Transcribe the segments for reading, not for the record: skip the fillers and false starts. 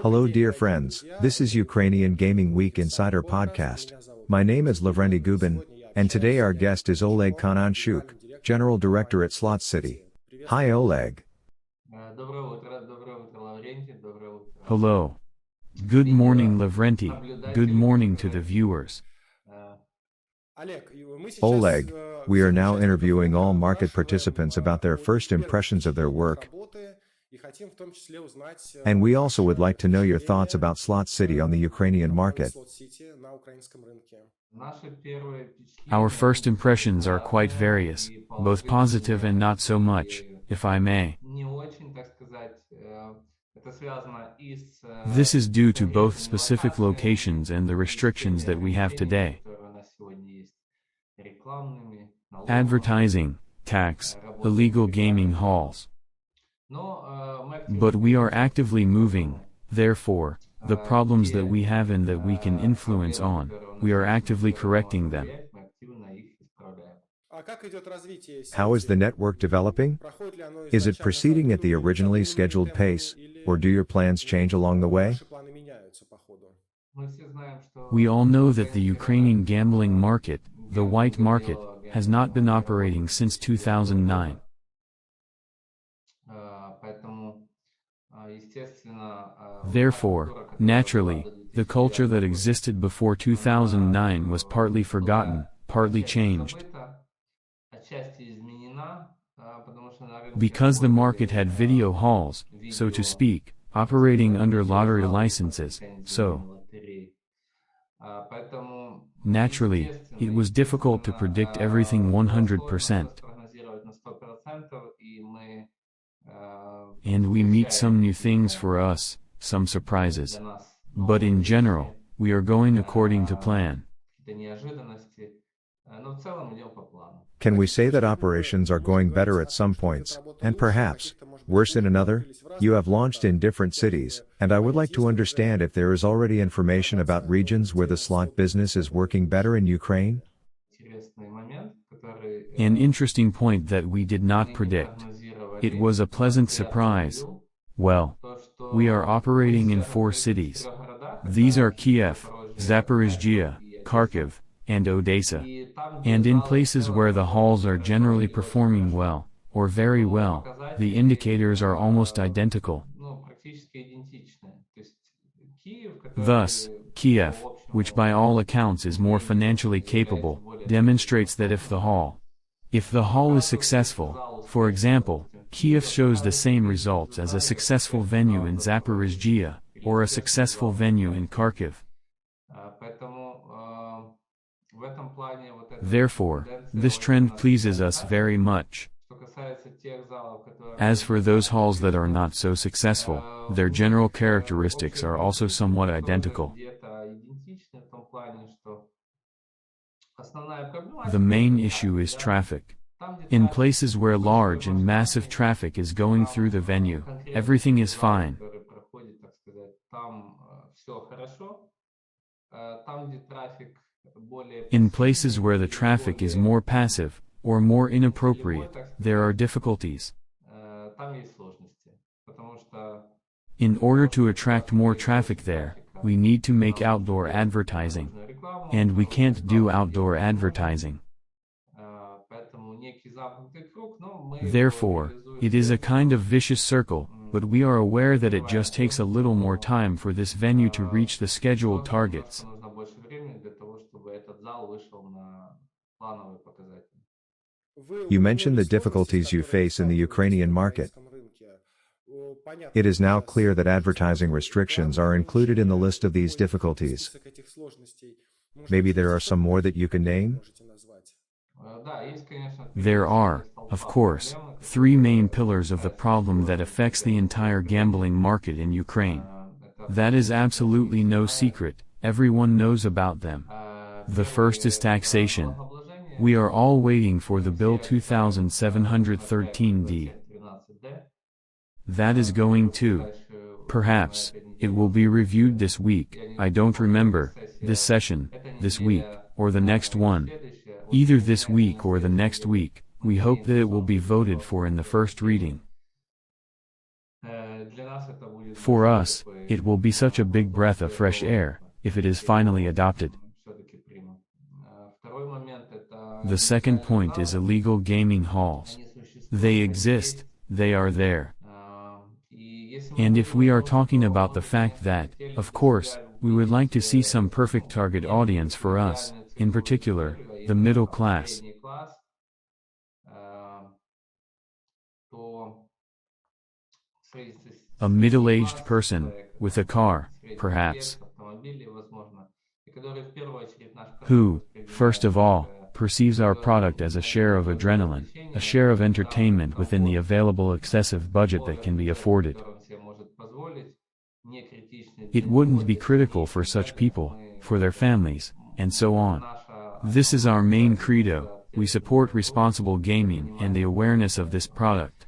Hello dear friends, this is Ukrainian Gaming Week Insider Podcast. My name is Lavrenty Gubin, and today our guest is Oleg Kononchuk, General Director at Slot City. Hi Oleg. Hello. Good morning Lavrenty, good morning to the viewers. Oleg, we are now interviewing all market participants about their first impressions of their work. And we also would like to know your thoughts about Slot City on the Ukrainian market. Our first impressions are quite various, both positive and not so much, if I may. This is due to both specific locations and the restrictions that we have today. Advertising, tax, illegal gaming halls. But we are actively moving, therefore, the problems that we have and that we can influence on, we are actively correcting them. How is the network developing? Is it proceeding at the originally scheduled pace, or do your plans change along the way? We all know that the Ukrainian gambling market, the white market, has not been operating since 2009. Therefore, naturally, the culture that existed before 2009 was partly forgotten, partly changed. Because the market had video halls, so to speak, operating under lottery licenses, so naturally, it was difficult to predict everything 100%. And we meet some new things for us, some surprises. But in general, we are going according to plan. Can we say that operations are going better at some points, and perhaps worse in another? You have launched in different cities, and I would like to understand if there is already information about regions where the slot business is working better in Ukraine? An interesting point that we did not predict. It was a pleasant surprise. Well, we are operating in 4 cities. These are Kiev, Zaporizhzhia, Kharkiv, and Odessa. And in places where the halls are generally performing well, or very well, the indicators are almost identical. Thus, Kiev, which by all accounts is more financially capable, demonstrates that if the hall is successful, for example, Kiev shows the same results as a successful venue in Zaporizhzhia, or a successful venue in Kharkiv. Therefore, this trend pleases us very much. As for those halls that are not so successful, their general characteristics are also somewhat identical. The main issue is traffic. In places where large and massive traffic is going through the venue, everything is fine. In places where the traffic is more passive, or more inappropriate, there are difficulties. In order to attract more traffic there, we need to make outdoor advertising. And we can't do outdoor advertising. Therefore, it is a kind of vicious circle, but we are aware that it just takes a little more time for this venue to reach the scheduled targets. You mentioned the difficulties you face in the Ukrainian market. It is now clear that advertising restrictions are included in the list of these difficulties. Maybe there are some more that you can name? There are, of course, 3 main pillars of the problem that affects the entire gambling market in Ukraine. That is absolutely no secret, everyone knows about them. The first is taxation. We are all waiting for the Bill 2713D. That is going to. Perhaps, it will be reviewed this week, I don't remember, this session, this week, or the next one. Either this week or the next week, we hope that it will be voted for in the first reading. For us, it will be such a big breath of fresh air, if it is finally adopted. The second point is illegal gaming halls. They exist, they are there. And if we are talking about the fact that, of course, we would like to see some perfect target audience for us, in particular, the middle class. A middle-aged person, with a car, perhaps. Who, first of all, perceives our product as a share of adrenaline, a share of entertainment within the available excessive budget that can be afforded. It wouldn't be critical for such people, for their families, and so on. This is our main credo. We support responsible gaming and the awareness of this product.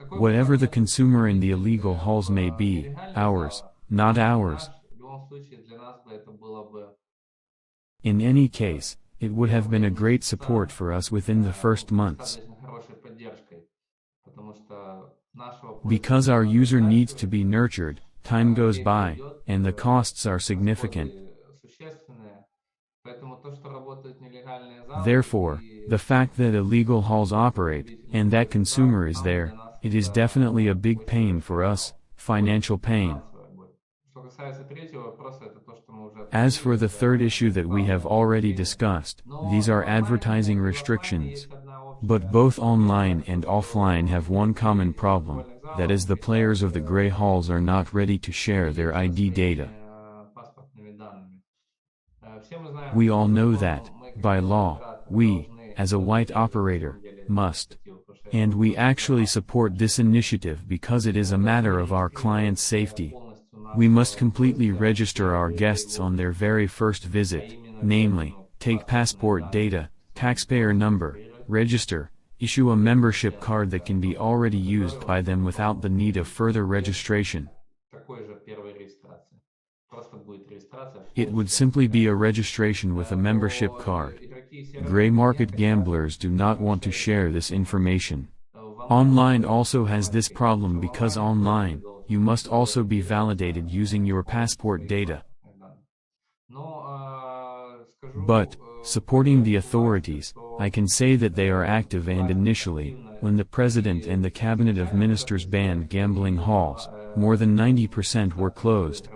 Whatever the consumer in the illegal halls may be, ours, not ours. In any case, it would have been a great support for us within the first months. Because our user needs to be nurtured, time goes by, and the costs are significant. Therefore, the fact that illegal halls operate, and that consumer is there, it is definitely a big pain for us, financial pain. As for the third issue that we have already discussed, these are advertising restrictions. But both online and offline have one common problem, that is the players of the gray halls are not ready to share their ID data. We all know that, by law, we, as a white operator, must. And we actually support this initiative because it is a matter of our clients' safety. We must completely register our guests on their very first visit, namely, take passport data, taxpayer number, register, issue a membership card that can be already used by them without the need of further registration. It would simply be a registration with a membership card. Gray market gamblers do not want to share this information. Online also has this problem because online, you must also be validated using your passport data. But, supporting the authorities, I can say that they are active, and initially, when the President and the Cabinet of Ministers banned gambling halls, more than 90% were closed.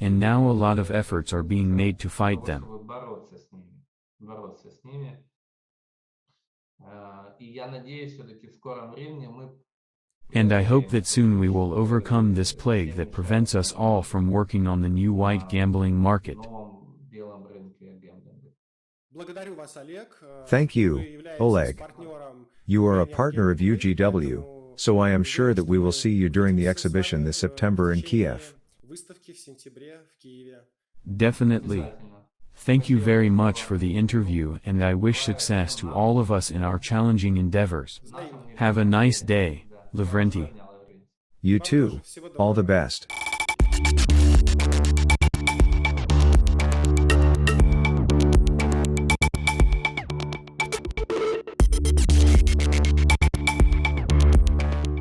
And now a lot of efforts are being made to fight them. And I hope that soon we will overcome this plague that prevents us all from working on the new white gambling market. Thank you, Oleg. You are a partner of UGW, so I am sure that we will see you during the exhibition this September in Kiev. Definitely. Thank you very much for the interview, and I wish success to all of us in our challenging endeavors. Have a nice day, Lavrenty. You too. All the best.